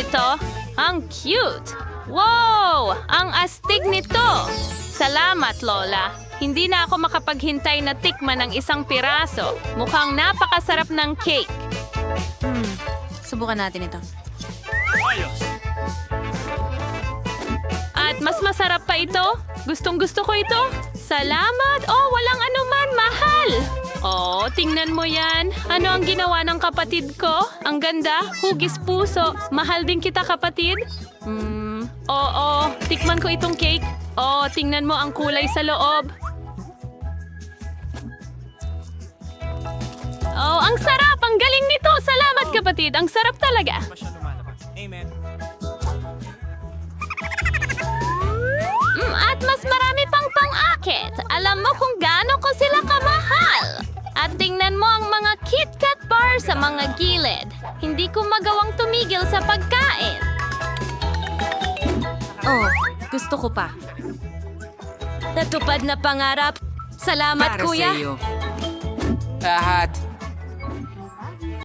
Ito, ang cute! Wow! Ang astig nito! Salamat, Lola. Hindi na ako makapaghintay na tikman ng isang piraso. Mukhang napakasarap ng cake. Subukan natin ito. At mas masarap pa ito. Gustong-gusto ko ito. Salamat! Oh, walang anuman, mahal! Oh, tingnan mo yan. Ano ang ginawa ng kapatid ko? Ang ganda, hugis puso. Mahal din kita, kapatid. Oo, tikman ko itong cake. Oh, tingnan mo ang kulay sa loob. Oh, ang sarap! Ang galing nito! Salamat, kapatid! Ang sarap talaga! At mas marami pang pang-akit. Alam mo kung gaano ko sila kamahal. At tingnan mo ang mga KitKat bar sa mga gilid. Hindi ko magawang tumigil sa pagkain. Oh, gusto ko pa. Natupad na pangarap. Salamat, kuya. Lahat.